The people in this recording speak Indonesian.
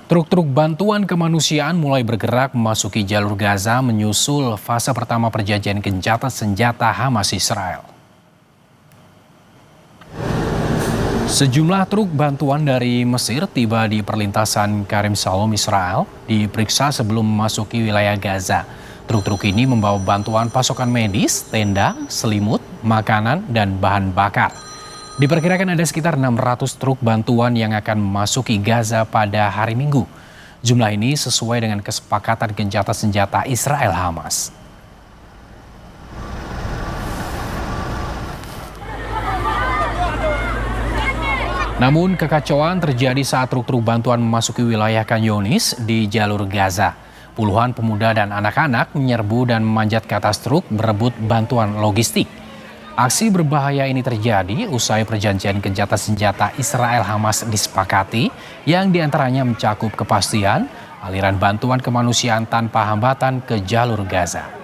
Truk-truk bantuan kemanusiaan mulai bergerak memasuki jalur Gaza menyusul fase pertama perjanjian gencatan senjata Hamas Israel. Sejumlah truk bantuan dari Mesir tiba di perlintasan Karim Shalom Israel diperiksa sebelum memasuki wilayah Gaza. Truk-truk ini membawa bantuan pasokan medis, tenda, selimut, makanan, dan bahan bakar. Diperkirakan ada sekitar 600 truk bantuan yang akan memasuki Gaza pada hari Minggu. Jumlah ini sesuai dengan kesepakatan gencatan senjata Israel Hamas. Namun kekacauan terjadi saat truk-truk bantuan memasuki wilayah Khan Younis di jalur Gaza. Puluhan pemuda dan anak-anak menyerbu dan memanjat ke atas truk berebut bantuan logistik. Aksi berbahaya ini terjadi usai perjanjian gencatan senjata Israel Hamas disepakati yang diantaranya mencakup kepastian aliran bantuan kemanusiaan tanpa hambatan ke jalur Gaza.